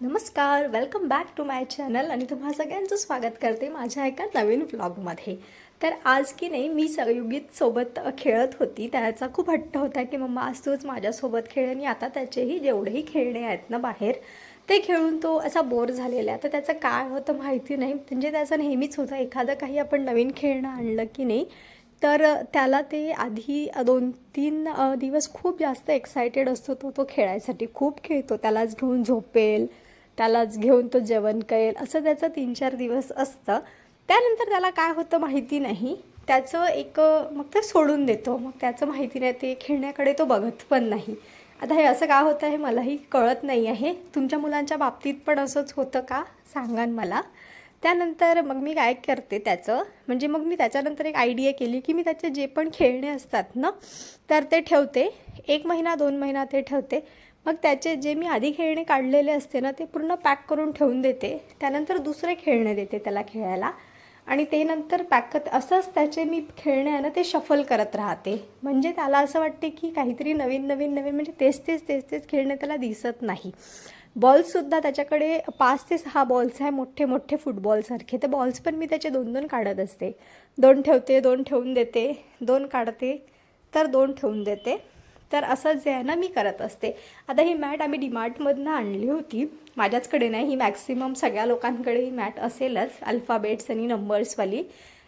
नमस्कार, welcome back to my channel आणि तुम्हा सगळ्यांचं स्वागत करते माझ्या एका नवीन व्लॉगमध्ये. तर आज की नाही मी युगीत सोबत खेळत होती. त्याचा खूप हट्ट होता की मम्मा आज तूच माझ्यासोबत खेळ आणि आता त्याचेही जेवढेही खेळणे आहेत ना बाहेर ते खेळून तो असा बोर झालेला आहे. तर त्याचं काय होतं माहिती नाही, म्हणजे त्याचं नेहमीच होतं एखादं काही आपण नवीन खेळणं आणलं की नाही तर त्याला ते आधी 2-3 दिवस खूप जास्त एक्सायटेड असतो तो खेळायसाठी. खूप खेळतो, त्यालाच घेऊन झोपेल, त्यालाच घेऊन तो जेवण करेल, असं त्याचं 3-4 दिवस असतं. त्यानंतर त्याला काय होतं माहिती नाही, त्याचं मग ते सोडून देतो. मग त्याचं माहिती नाही, ते खेळण्याकडे तो बघत पण नाही. आता हे असं का होतं हे मलाही कळत नाही आहे. तुमच्या मुलांच्या बाबतीत पण असंच होतं का सांगाल मला. त्यानंतर मग मी काय करते म्हणजे मग मी त्याच्यानंतर एक आयडिया केली की मी त्याचे जे पण खेळणे असतात ना तर ते ठेवते. 1 महिना 2 महिना ते ठेवते. मग त्याचे जे मी आधी खेळणे काढलेले असते ना ते पूर्ण पॅक करून ठेवून देते. त्यानंतर दुसरे खेळणे देते त्याला खेळायला आणि ते नंतर असंच त्याचे मी खेळणे आहे ना ते शफल करत राहते. म्हणजे त्याला असं वाटते की काहीतरी नवीन नवीन नवीन, म्हणजे तेच खेळणे त्याला दिसत नाही. बॉल्ससुद्धा त्याच्याकडे 5 ते 6 बॉल्स आहे, मोठे मोठे फुटबॉलसारखे. ते बॉल्स पण मी त्याचे 2-2 काढत असते. 2 ठेवते, 2 ठेवून देते, 2 काढते, तर 2 ठेवून देते. तर असं जे आहे ना मी करत असते. आता ही मॅट आम्ही डीमार्टमधून आणली होती. माझ्याचकडे नाही, ही मॅक्सिमम सगळ्या लोकांकडे ही मॅट असेलच, अल्फाबेट्स आणि नंबर्सवाली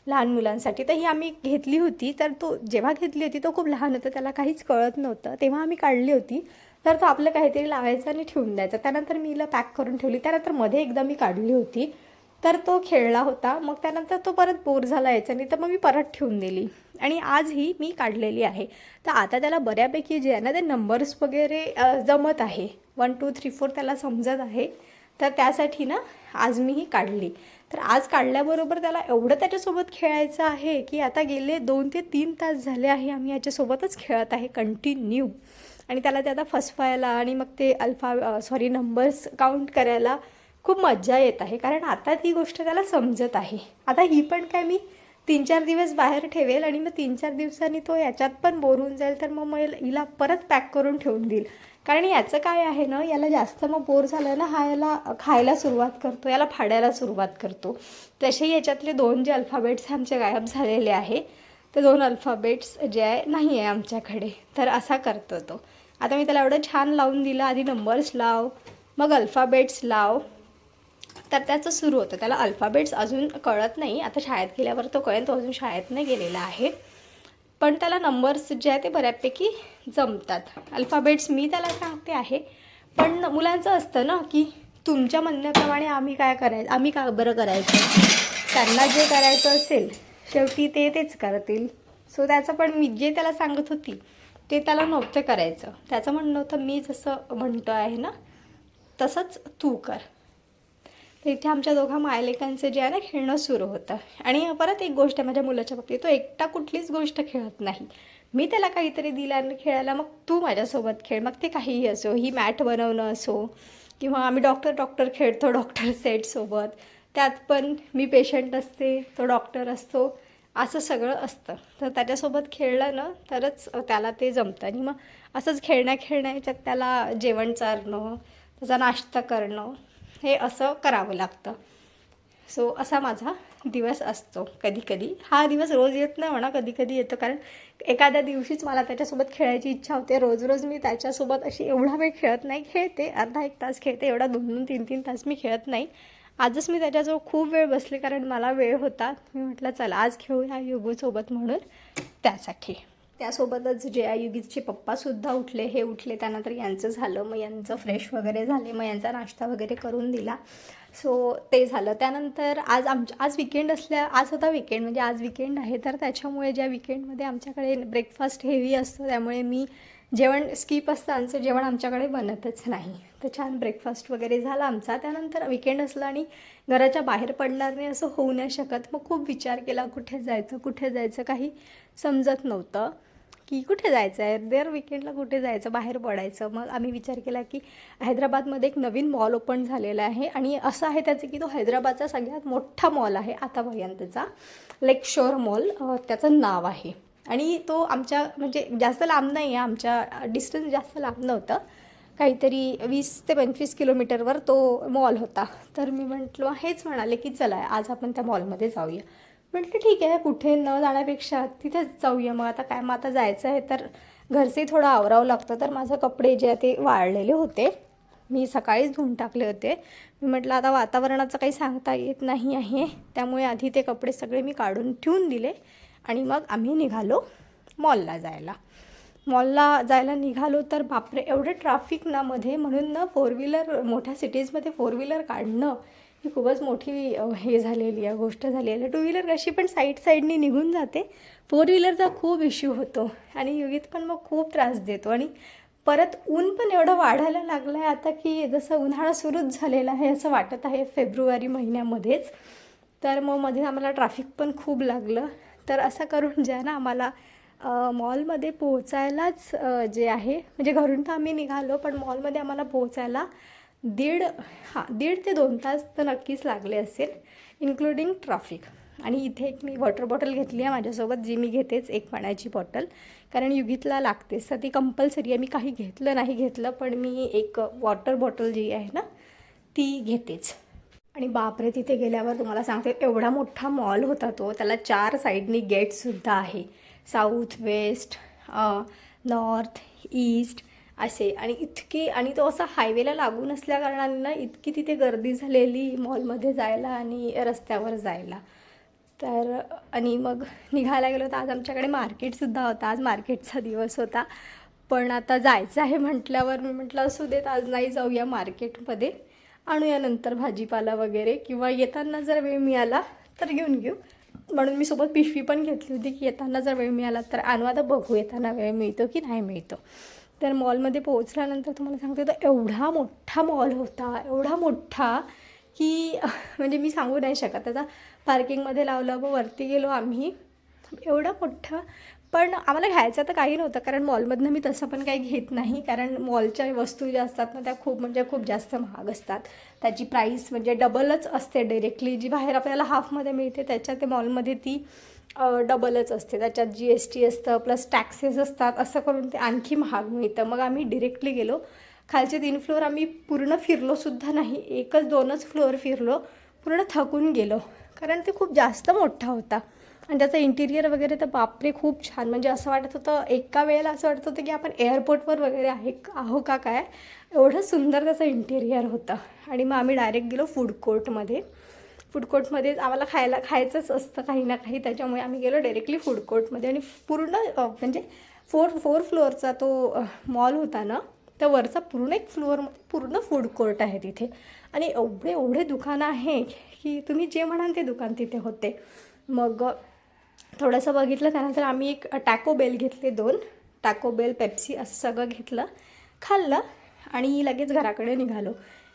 लहान मुलांसाठी. तर ही आम्ही घेतली होती. तर तो जेव्हा घेतली होती तो खूप लहान होता, त्याला काहीच कळत नव्हतं. तेव्हा आम्ही काढली होती. तर तो आपलं काहीतरी लावायचं आणि ठेवून द्यायचा. त्यानंतर मी हिला पॅक करून ठेवली. त्यानंतर मध्ये एकदा मी काढली होती तर तो खेळला होता. मग त्यानंतर तो परत बोर झाला याच्याने, तर मग मी परत ठेवून दिली आणि आज ही मी काढलेली आहे. तर आता त्याला बऱ्यापैकी जे आहे ना ते नंबर्स वगैरे जमत आहे. 1 2 3 4 त्याला समजत आहे. तर त्यासाठी ना आज मी ही काढली. तर आज काढल्याबरोबर त्याला एवढं त्याच्यासोबत खेळायचं आहे की आता गेले 2 ते 3 तास झाले आहे आम्ही याच्यासोबतच खेळत आहे कंटिन्यू. आणि त्याला ते आता फसवायला आणि मग ते नंबर्स काउंट करायला खूप मज्जा येत आहे. कारण आता ती गोष्ट त्याला समजत आहे. आता ही पण काय मी 3-4 दिवस बाहेर ठेवेल आणि मग 3-4 दिवसांनी तो याच्यात पण बोर होऊन जाईल, तर मग हिला परत पॅक करून ठेवून देईल. कारण याचं काय आहे ना, याला जास्त मग बोर झालं ना हा याला खायला सुरुवात करतो, याला फाडायला सुरुवात करतो. तसेही याच्यातले 2 जे अल्फाबेट्स आमचे गायब झालेले आहे, ते 2 अल्फाबेट्स जे आहे नाही आहे आमच्याकडे. तर असा करतो तो. आता मी त्याला एवढं छान लावून दिलं, आधी नंबर्स लाव, मग अल्फाबेट्स लाव. तर त्याचं सुरू होतं. त्याला अल्फाबेट्स अजून कळत नाही. आता शाळेत गेल्यावर तो कळेल, तो अजून शाळेत नाही गेलेला आहे. पण त्याला नंबर्स जे आहे ते बऱ्यापैकी जमतात. अल्फाबेट्स मी त्याला सांगते आहे. पण मुलांचं असतं ना की तुमच्या म्हणण्याप्रमाणे आम्ही का बरं करायचं. त्यांना जे करायचं असेल शेवटी तेच करतील. सो त्याचं पण मी जे त्याला सांगत होती ते त्याला नव्हतं करायचं. त्याचं म्हणणं होतं मी जसं म्हणतो आहे ना तसंच तू कर. तर इथे आमच्या दोघा मायलेकांचं जे आहे ना खेळणं सुरू होतं. आणि परत एक गोष्ट आहे माझ्या मुलाच्या बाबतीत, तो एकटा कुठलीच गोष्ट खेळत नाही. मी त्याला काहीतरी दिलं आणि खेळायला मग तू माझ्यासोबत खेळ, मग ते काहीही असो, ही मॅट बनवणं असो किंवा आम्ही डॉक्टर खेळतो डॉक्टर सेटसोबत, त्यात पण मी पेशंट असते, तो डॉक्टर असतो, असं सगळं असतं. तर त्याच्यासोबत खेळलं ना तरच त्याला ते जमतं. आणि मग असंच खेळण्याच्यात त्याला जेवण चारणं, त्याचा नाश्ता करणं हे असं करावं लागतं. सो असा माझा दिवस असतो. कधी कधी हा दिवस रोज येत नाही म्हणा, कधी कधी येतो. कारण एखाद्या दिवशीच मला त्याच्यासोबत खेळायची इच्छा होते. रोज रोज मी त्याच्यासोबत अशी एवढा वेळ खेळत नाही. खेळते अर्धा 1 तास खेळते, एवढा 2-2 3-3 तास मी खेळत नाही. आजच मी त्याच्याजवळ खूप वेळ बसले कारण मला वेळ होता. मी म्हटलं चला आज खेळूया युगूसोबत म्हणून, त्यासाठी. त्यासोबतच जे युगीचे पप्पासुद्धा उठले, हे उठले, त्यानंतर यांचं झालं, मग यांचं फ्रेश वगैरे झाले, मग यांचा नाश्ता वगैरे करून दिला. सो ते झालं. त्यानंतर आज विकेंड आज होता विकेंड, म्हणजे आज विकेंड आहे. तर त्याच्यामुळे ज्या विकेंडमध्ये आमच्याकडे ब्रेकफास्ट हेवी असतो त्यामुळे मी जेवण स्किप असतं, आमचं जेवण आमच्याकडे बनतच नाही. तर छान ब्रेकफास्ट वगैरे झाला आमचा. त्यानंतर विकेंड असलं आणि घराच्या बाहेर पडणार नाही असं होऊ नाही शकत. मग खूप विचार केला कुठे जायचं काही समजत नव्हतं की कुठे जायचं आहे, दर विकेंडला कुठे जायचं, बाहेर पडायचं. मग आम्ही विचार केला की हैदराबादमध्ये एक नवीन मॉल ओपन झालेला आहे आणि असं आहे त्याचं की तो हैदराबादचा सगळ्यात मोठा मॉल आहे आतापर्यंतचा, लेक शोर मॉल त्याचं नाव आहे. आणि तो आमच्या म्हणजे जास्त लांब नाही आहे, आमच्या डिस्टन्स जास्त लांब नव्हतं. काहीतरी 20 ते 25 किलोमीटरवर तो मॉल होता. तर मी म्हटलं हेच म्हणाले की चला आज आपण त्या मॉलमध्ये जाऊया. म्हटलं ठीक आहे, कुठे न जाण्यापेक्षा तिथेच जाऊया. मग आता काय, मग आता जायचं आहे तर घरचंही थोडं आवरावं लागतं. तर माझे कपडे जे आहे ते वाळलेले होते, मी सकाळीच धुवून टाकले होते. मी म्हटलं आता वातावरणाचं काही सांगता येत नाही आहे, त्यामुळे आधी ते कपडे सगळे मी काढून ठेवून दिले आणि मग आम्ही निघालो मॉलला जायला. मॉलला जायला निघालो तर बापरे, एवढं ट्रॅफिक ना मध्ये. म्हणून ना फोर व्हीलर, मोठ्या सिटीजमध्ये फोर व्हीलर काढणं ही खूपच मोठी हे झालेली आहे, गोष्ट झालेली आहे. टू व्हीलर कशी पण साईडनी निघून जाते, फोर व्हीलरचा खूप इश्यू होतो आणि युगीत पण मग खूप त्रास देतो. आणि परत ऊन पण एवढं वाढायला लागलं आहे आता की जसं उन्हाळा सुरूच झालेला आहे असं वाटत आहे फेब्रुवारी महिन्यामध्येच. तर मग मध्ये आम्हाला ट्रॅफिक पण खूप लागलं. तर असं करून जे आहे ना आम्हाला मॉलमध्ये पोहोचायलाच जे आहे, म्हणजे घरून तर आम्ही निघालो पण मॉलमध्ये आम्हाला पोहोचायला दीड ते 2 तास तर नक्कीच लागले असेल, इन्क्लुडिंग ट्रॅफिक. आणि इथे एक मी वॉटर बॉटल घेतली आहे माझ्यासोबत, जी मी घेतेच, एक पाण्याची बॉटल, कारण युगीतला लागतेच. तर ती कंपल्सरी आहे. मी काही घेतलं पण मी एक वॉटर बॉटल जी आहे ना ती घेतेच. आणि बापरे, तिथे गेल्यावर तुम्हाला सांगते एवढा मोठा मॉल होता तो. त्याला 4 साईडनी गेटसुद्धा आहे, साऊथ, वेस्ट, नॉर्थ, ईस्ट असे. आणि इतकी, आणि तो असा हायवेला लागून असल्या कारणाने ना इतकी तिथे गर्दी झालेली मॉलमध्ये जायला आणि रस्त्यावर जायला. तर आणि मग निघायला गेलो तर आज आमच्याकडे मार्केटसुद्धा होता. आज मार्केटचा दिवस होता. पण आता जायचं आहे म्हटल्यावर मी म्हटलं असू देत, आज नाही जाऊया मार्केटमध्ये, आणूया नंतर भाजीपाला वगैरे, किंवा येताना जर वेळ मिळाला तर घेऊन घेऊ. म्हणून मी सोबत पिशवी पण घेतली होती की येताना जर वेळ मिळाला तर आणू. आता बघू येताना वेळ मिळतो की नाही मिळतो. तर मॉलमध्ये पोहोचल्यानंतर तुम्हाला सांगते तर एवढा मोठा मॉल होता, एवढा मोठा की म्हणजे मी सांगू नाही शकत. त्याचा पार्किंगमध्ये लावलं, व वरती गेलो आम्ही, एवढं मोठं. पण आम्हाला घ्यायचं तर काही नव्हतं, कारण मॉलमधनं मी तसं पण काही घेत नाही, कारण मॉलच्या वस्तू ज्या असतात ना त्या खूप जास्त महाग असतात. त्याची प्राईस म्हणजे डबलच असते डायरेक्टली. जी बाहेर आपल्याला हाफमध्ये मिळते त्याच्या ते मॉलमध्ये ती डबलच असते. त्याच्यात GST असतं, प्लस टॅक्सेस असतात, असं करून ते आणखी महाग मिळतं. मग आम्ही डिरेक्टली गेलो. खालचे 3 फ्लोअर आम्ही पूर्ण फिरलोसुद्धा नाही, 1-2च फ्लोअर फिरलो, पूर्ण थकून गेलो, कारण ते खूप जास्त मोठा होता. आणि त्याचं इंटिरियर वगैरे तर बापरे खूप छान. म्हणजे असं वाटत होतं, एका वेळेला असं वाटत होतं की आपण एअरपोर्टवर वगैरे आहो का काय, एवढं सुंदर त्याचं इंटिरियर होतं. आणि मग आम्ही डायरेक्ट गेलो फूड कोर्टमध्ये. फूड कोर्टमध्ये आम्हाला खायचंच असतं काही ना काही, त्याच्यामुळे आम्ही गेलो डायरेक्टली फूड कोर्टमध्ये. आणि पूर्ण म्हणजे फोर फ्लोअरचा तो मॉल होता ना, तर वरचा पूर्ण एक फ्लोअरमध्ये पूर्ण फूड कोर्ट आहे तिथे. आणि एवढे दुकानं आहे की तुम्ही जे म्हणाल ते दुकान तिथे होते. मग थोडंसं बघितलं, त्यानंतर आम्ही एक टॅको बेल घेतले, 2 टॅको बेल, पेप्सी असं सगळं घेतलं, खाल्लं आणि लगेच घराकडे निघालो.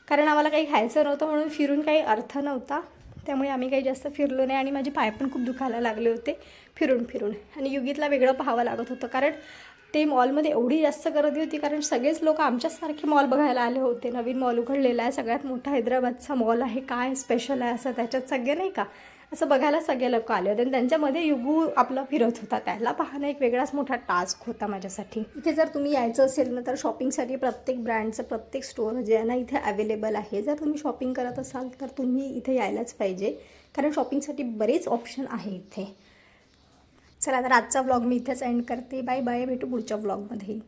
कारण आम्हाला काही खायचं नव्हतं, म्हणून फिरून काही अर्थ नव्हता, त्यामुळे आम्ही काही जास्त फिरलो नाही. आणि माझे पाय पण खूप दुखायला लागले होते फिरून. आणि युगीतला वेगळं पाहावं लागत होतं, कारण ते मॉलमध्ये एवढी जास्त गर्दी होती, कारण सगळेच लोक आमच्यासारखे मॉल बघायला आले होते. नवीन मॉल उघडलेला आहे, सगळ्यात मोठा हैदराबादचा मॉल आहे, काय स्पेशल आहे असं त्याच्यात, सगळे नाही का असं बघायला सगळे लोक आले होते. आणि त्यांच्यामध्ये युगू आपला फिरत होता, त्याला पाहणं एक वेगळाच मोठा टास्क होता माझ्यासाठी. इथे जर तुम्ही यायचं असेल ना तर शॉपिंगसाठी प्रत्येक ब्रँडचं प्रत्येक स्टोअर जे आहे ना इथे अवेलेबल आहे. जर तुम्ही शॉपिंग करत असाल तर तुम्ही इथे यायलाच पाहिजे, कारण शॉपिंगसाठी बरेच ऑप्शन आहे इथे. चला तर आजचा व्लॉग मी इथेच एंड करते. बाय बाय, भेटू पुढच्या व्लॉगमध्ये.